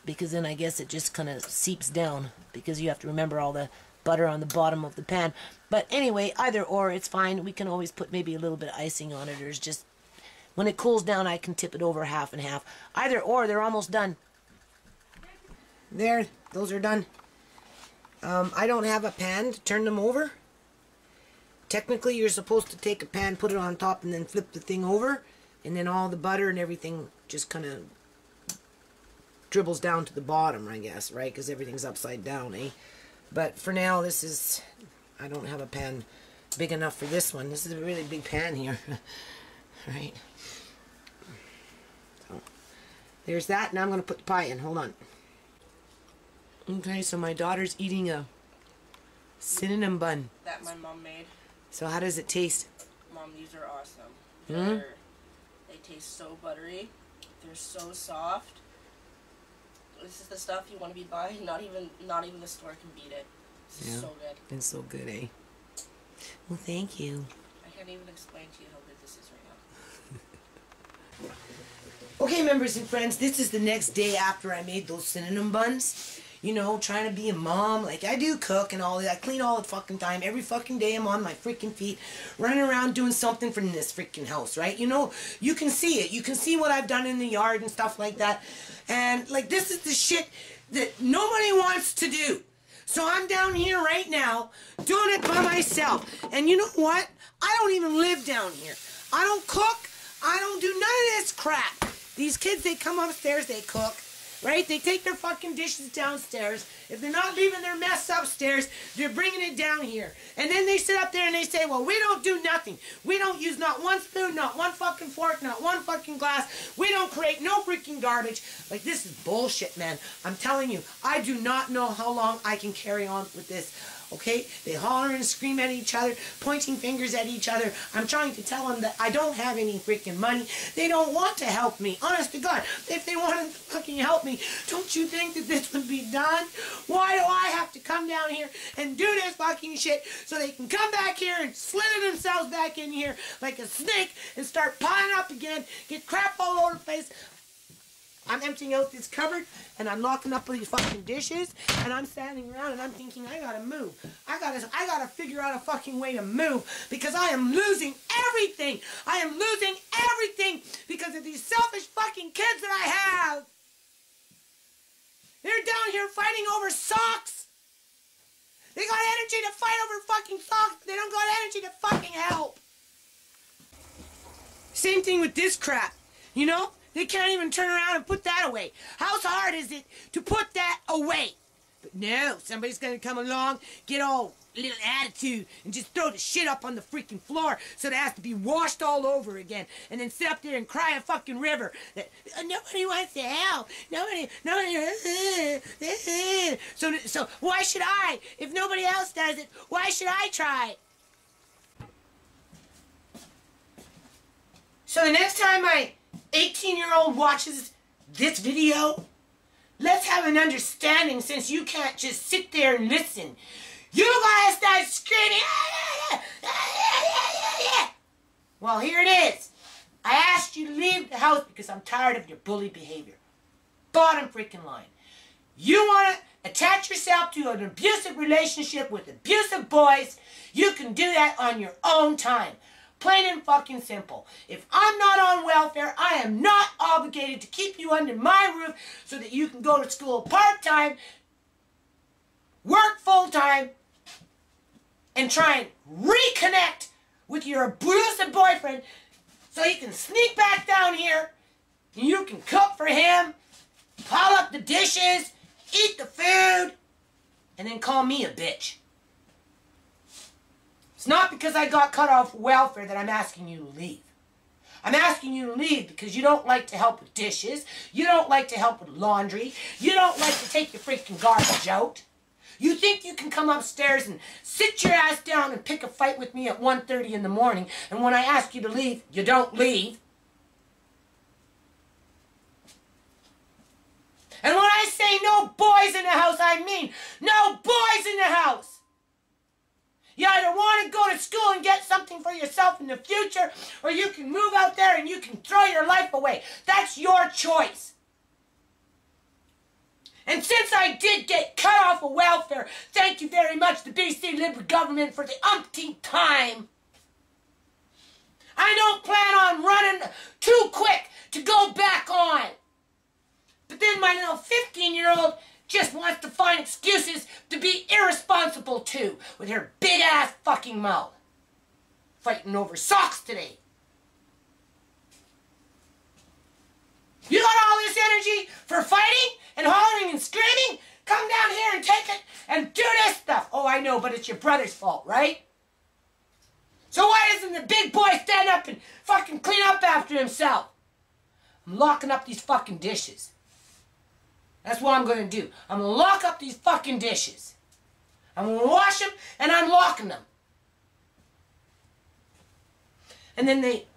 because then I guess it just kind of seeps down, because you have to remember all the butter on the bottom of the pan. But anyway, either or, it's fine. We can always put maybe a little bit of icing on it, or just when it cools down I can tip it over half and half. Either or, they're almost done. There, those are done. I don't have a pan to turn them over. Technically, you're supposed to take a pan, put it on top, and then flip the thing over, and then all the butter and everything just kind of dribbles down to the bottom, I guess, right? Because everything's upside down, eh? But for now, I don't have a pan big enough for this one. This is a really big pan here. Right? So, there's that, and I'm going to put the pie in. Hold on. Okay, so my daughter's eating a cinnamon bun. That my mom made. So how does it taste? Mom, these are awesome. Mm-hmm. They taste so buttery. They're so soft. This is the stuff you want to be buying. Not even the store can beat it. This is so good. It's so good, eh? Well, thank you. I can't even explain to you how good this is right now. Okay, members and friends, this is the next day after I made those cinnamon buns. you know, trying to be a mom. Like, I do cook and all that. I clean all the fucking time. Every fucking day I'm on my freaking feet, running around doing something from this freaking house, right? You know, you can see it. You can see what I've done in the yard and stuff like that. And, like, this is the shit that nobody wants to do. So I'm down here right now doing it by myself. And you know what? I don't even live down here. I don't cook. I don't do none of this crap. These kids, they come upstairs, they cook, right? They take their fucking dishes downstairs. If they're not leaving their mess upstairs, they're bringing it down here. And then they sit up there and they say, well, we don't do nothing. We don't use not one spoon, not one fucking fork, not one fucking glass. We don't create no freaking garbage. Like, this is bullshit, man. I'm telling you, I do not know how long I can carry on with this. Okay? They holler and scream at each other, pointing fingers at each other. I'm trying to tell them that I don't have any freaking money. They don't want to help me. Honest to God, if they wanted to fucking help me, don't you think that this would be done? Why do I have to come down here and do this fucking shit so they can come back here and slither themselves back in here like a snake and start piling up again, get crap all over the place? I'm emptying out this cupboard, and I'm locking up these fucking dishes, and I'm standing around, and I'm thinking, I gotta move. I gotta figure out a fucking way to move, because I am losing everything. I am losing everything because of these selfish fucking kids that I have. They're down here fighting over socks. They got energy to fight over fucking socks, but they don't got energy to fucking help. Same thing with this crap, you know? They can't even turn around and put that away. How hard is it to put that away? But no, somebody's gonna come along, get all little attitude, and just throw the shit up on the freaking floor so it has to be washed all over again, and then sit up there and cry a fucking river that nobody wants to help. Nobody. So why should I? If nobody else does it, why should I try? So the next time my 18-year-old watches this video, let's have an understanding, since you can't just sit there and listen. You gotta start screaming. Well, here it is. I asked you to leave the house because I'm tired of your bully behavior. Bottom freaking line. You want to attach yourself to an abusive relationship with abusive boys, you can do that on your own time. Plain and fucking simple. If I'm not on welfare, I am not obligated to keep you under my roof so that you can go to school part-time, work full-time, and try and reconnect with your abusive boyfriend so he can sneak back down here and you can cook for him, pile up the dishes, eat the food, and then call me a bitch. It's not because I got cut off welfare that I'm asking you to leave. I'm asking you to leave because you don't like to help with dishes, you don't like to help with laundry, you don't like to take your freaking garbage out. You think you can come upstairs and sit your ass down and pick a fight with me at 1:30 in the morning, and when I ask you to leave, you don't leave. And when I say no boys in the house, I mean no boys in the house. You either want to go to school and get something for yourself in the future, or you can move out there and you can throw your life away. That's your choice. And since I did get cut off of welfare, thank you very much, the BC Liberal government, for the umpteenth time. I don't plan on running too quick to go back on. But then my little 15-year-old just wants to find excuses to be irresponsible too, with her big ass fucking mouth. Fighting over socks today. You got all this energy for fighting and hollering and screaming? Come down here and take it and do this stuff. Oh, I know, but it's your brother's fault, right? So why doesn't the big boy stand up and fucking clean up after himself? I'm locking up these fucking dishes. That's what I'm going to do. I'm going to lock up these fucking dishes. I'm going to wash them, and I'm locking them. And then they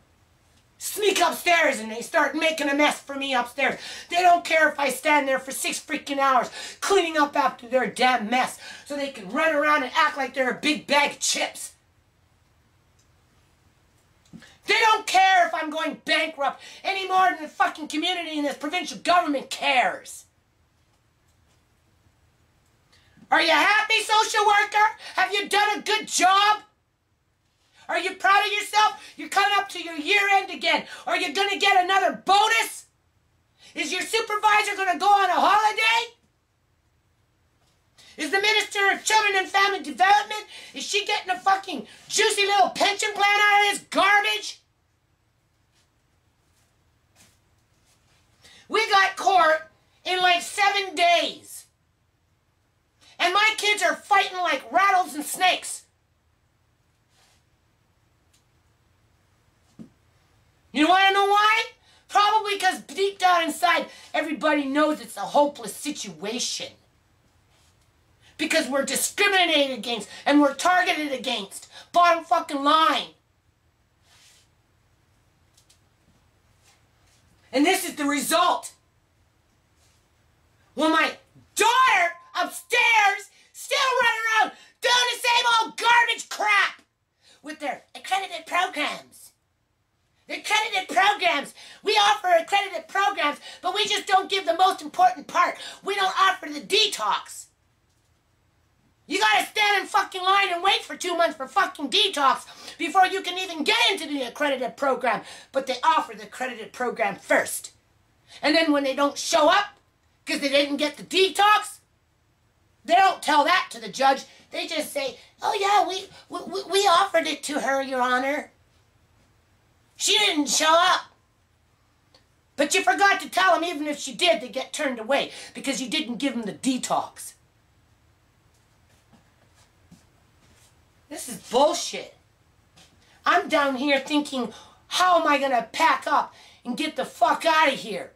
sneak upstairs, and they start making a mess for me upstairs. They don't care if I stand there for 6 freaking hours cleaning up after their damn mess so they can run around and act like they're a big bag of chips. They don't care if I'm going bankrupt any more than the fucking community and this provincial government cares. Are you happy, social worker? Have you done a good job? Are you proud of yourself? You're coming up to your year end again. Are you going to get another bonus? Is your supervisor going to go on a holiday? Is the Minister of Children and Family Development, is she getting a fucking juicy little pension plan out of this garbage? We got court in like 7 days. And my kids are fighting like rattles and snakes. You want to know why? Probably because deep down inside, everybody knows it's a hopeless situation. Because we're discriminated against and we're targeted against. Bottom fucking line. And this is the result. Well, my daughter upstairs still running around doing the same old garbage crap with their accredited programs. The accredited programs. We offer accredited programs, but we just don't give the most important part. We don't offer the detox. You gotta stand in fucking line and wait for 2 months for fucking detox before you can even get into the accredited program. But they offer the accredited program first. And then when they don't show up, because they didn't get the detox, they don't tell that to the judge. They just say, oh yeah, we offered it to her, Your Honor. She didn't show up. But you forgot to tell them even if she did, they get turned away because you didn't give them the detox. This is bullshit. I'm down here thinking, how am I going to pack up and get the fuck out of here?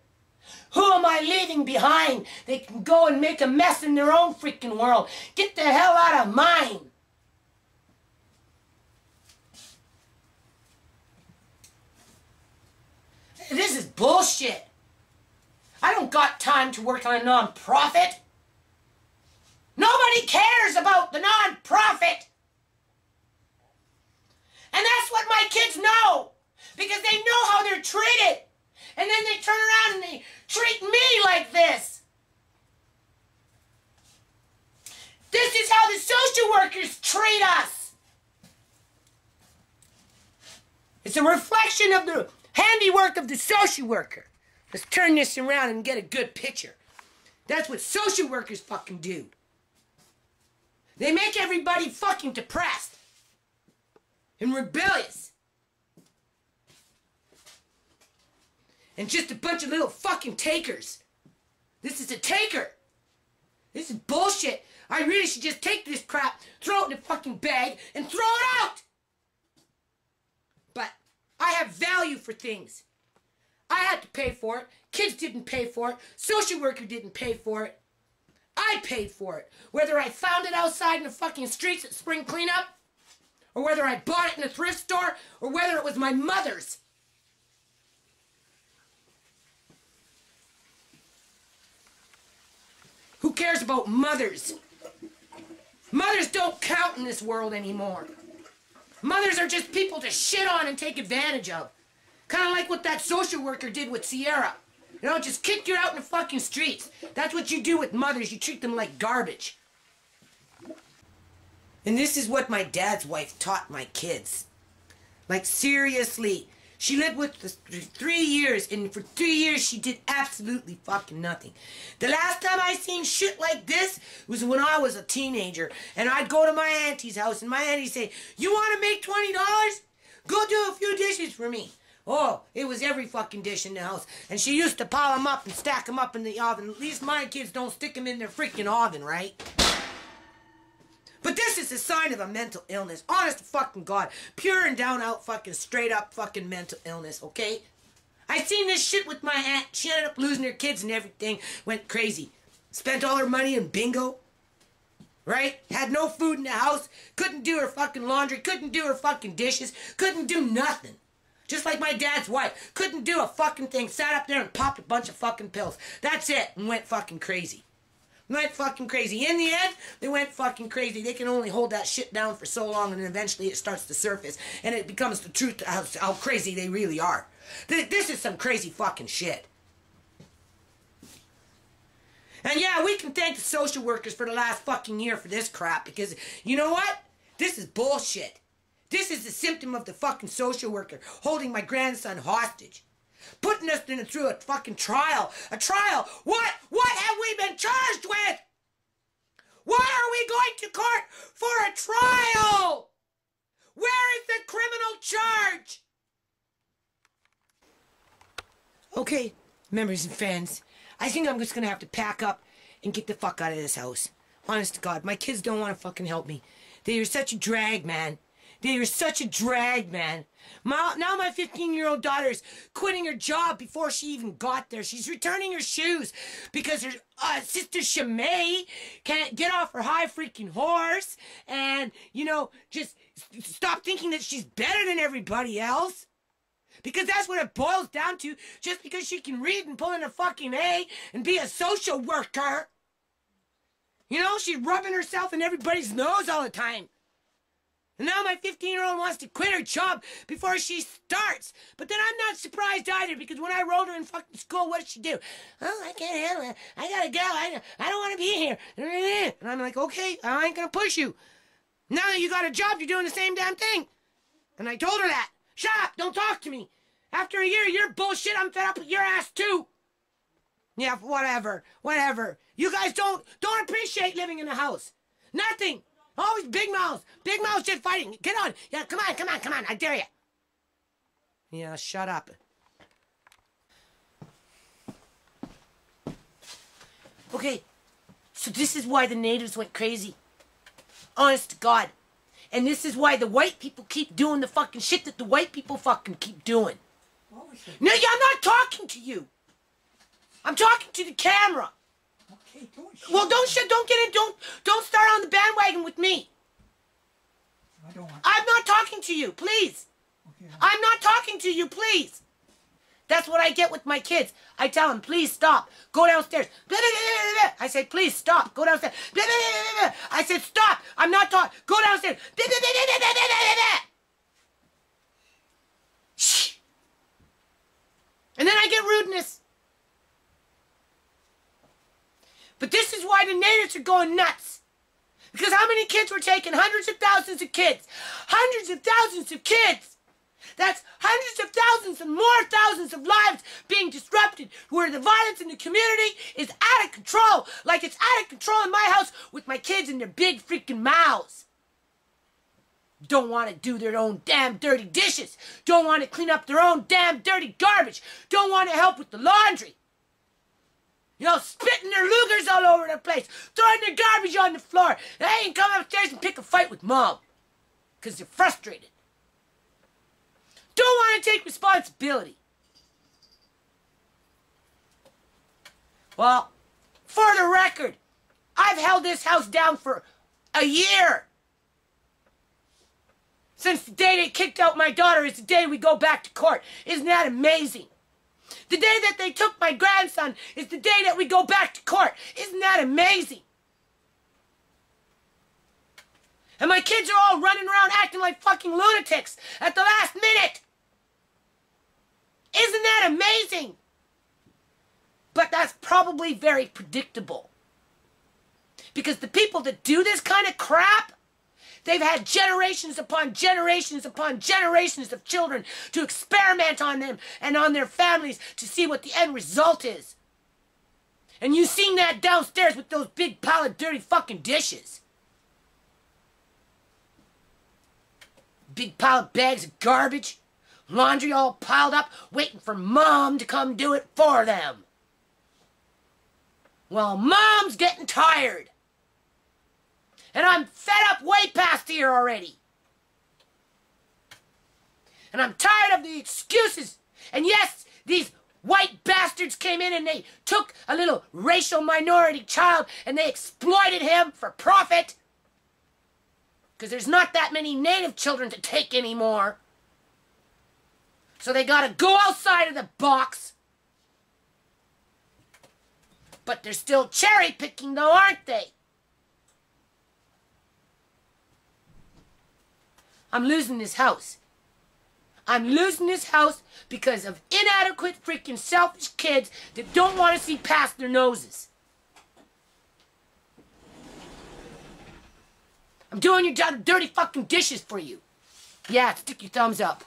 Who am I leaving behind? They can go and make a mess in their own freaking world. Get the hell out of mine. This is bullshit. I don't got time to work on a non-profit. Nobody cares about the non-profit. And that's what my kids know. Because they know how they're treated. And then they turn around and they treat me like this. This is how the social workers treat us. It's a reflection of the handiwork of the social worker. Let's turn this around and get a good picture. That's what social workers fucking do. They make everybody fucking depressed and rebellious. And just a bunch of little fucking takers. This is a taker. This is bullshit. I really should just take this crap, throw it in a fucking bag, and throw it out. But I have value for things. I had to pay for it. Kids didn't pay for it. Social worker didn't pay for it. I paid for it. Whether I found it outside in the fucking streets at spring cleanup, or whether I bought it in a thrift store, or whether it was my mother's. Who cares about mothers? Mothers don't count in this world anymore. Mothers are just people to shit on and take advantage of. Kind of like what that social worker did with Sierra. You know, just kick you out in the fucking streets. That's what you do with mothers. You treat them like garbage. And this is what my dad's wife taught my kids. Like, seriously. She lived with us for 3 years, and for 3 years she did absolutely fucking nothing. The last time I seen shit like this was when I was a teenager, and I'd go to my auntie's house, and my auntie say, "You want to make $20? Go do a few dishes for me." Oh, it was every fucking dish in the house. And she used to pile them up and stack them up in the oven. At least my kids don't stick them in their freaking oven, right? But this is a sign of a mental illness. Honest to fucking God. Pure and down out fucking straight up fucking mental illness, okay? I seen this shit with my aunt. She ended up losing her kids and everything. Went crazy. Spent all her money in bingo. Right? Had no food in the house. Couldn't do her fucking laundry. Couldn't do her fucking dishes. Couldn't do nothing. Just like my dad's wife. Couldn't do a fucking thing. Sat up there and popped a bunch of fucking pills. That's it. And went fucking crazy. Went fucking crazy. In the end, they went fucking crazy. They can only hold that shit down for so long, and then eventually it starts to surface, and it becomes the truth how crazy they really are. This is some crazy fucking shit. And yeah, we can thank the social workers for the last fucking year for this crap, because you know what? This is bullshit. This is the symptom of the fucking social worker holding my grandson hostage. Putting us through a fucking trial. A trial. What have we been charged with? Why are we going to court for a trial? Where is the criminal charge? Okay, members and fans, I think I'm just gonna have to pack up and get the fuck out of this house. Honest to God, my kids don't want to fucking help me. They are such a drag, man. They are such a drag, man. Now my 15-year-old daughter's quitting her job before she even got there. She's returning her shoes because her sister Shamay can't get off her high freaking horse and, you know, just stop thinking that she's better than everybody else. Because that's what it boils down to. Just because she can read and pull in a fucking A and be a social worker. You know, she's rubbing herself in everybody's nose all the time. And now my 15-year-old wants to quit her job before she starts. But then I'm not surprised either, because when I rolled her in fucking school, what did she do? Oh, I can't handle it. I gotta go. I don't want to be here. And I'm like, okay, I ain't gonna push you. Now that you got a job, you're doing the same damn thing. And I told her that. Shut up, don't talk to me. After a year, you're bullshit. I'm fed up with your ass too. Yeah, whatever. You guys don't appreciate living in a house. Nothing. Always big mouths just fighting. Get on. Yeah, come on, I dare you. Yeah, shut up. Okay, so this is why the natives went crazy. Honest to God. And this is why the white people keep doing the fucking shit that the white people fucking keep doing. No, yeah, I'm not talking to you. I'm talking to the camera. Okay, Don't start on the bandwagon with me. I don't want. I'm not talking to you, please. Okay. I'm not talking to you, please. That's what I get with my kids. I tell them, please stop. Go downstairs. Blah, blah, blah, blah, blah. I say, please stop. Go downstairs. Blah, blah, blah, blah, blah. I said, stop. I'm not talking. Go downstairs. Blah, blah, blah, blah, blah, blah, blah, blah. Shh. And then I get rudeness. But this is why the natives are going nuts. Because how many kids were taken? Hundreds of thousands of kids. Hundreds of thousands of kids. That's hundreds of thousands and more thousands of lives being disrupted, where the violence in the community is out of control. Like it's out of control in my house with my kids and their big freaking mouths. Don't want to do their own damn dirty dishes. Don't want to clean up their own damn dirty garbage. Don't want to help with the laundry. You know, spitting their Lugers all over the place. Throwing their garbage on the floor. They ain't come upstairs and pick a fight with Mom. Because they're frustrated. Don't want to take responsibility. Well, for the record, I've held this house down for a year. Since the day they kicked out my daughter is the day we go back to court. Isn't that amazing? The day that they took my grandson is the day that we go back to court. Isn't that amazing? And my kids are all running around acting like fucking lunatics at the last minute. Isn't that amazing? But that's probably very predictable. Because the people that do this kind of crap, they've had generations upon generations upon generations of children to experiment on them and on their families to see what the end result is. And you've seen that downstairs with those big pile of dirty fucking dishes. Big pile of bags of garbage. Laundry all piled up, waiting for Mom to come do it for them. Well, Mom's getting tired. And I'm fed up way past here already. And I'm tired of the excuses. And yes, these white bastards came in and they took a little racial minority child and they exploited him for profit. Because there's not that many native children to take anymore. So they gotta go outside of the box. But they're still cherry picking though, aren't they? I'm losing this house. I'm losing this house because of inadequate freaking selfish kids that don't want to see past their noses. I'm doing your dirty fucking dishes for you. Yeah, stick your thumbs up.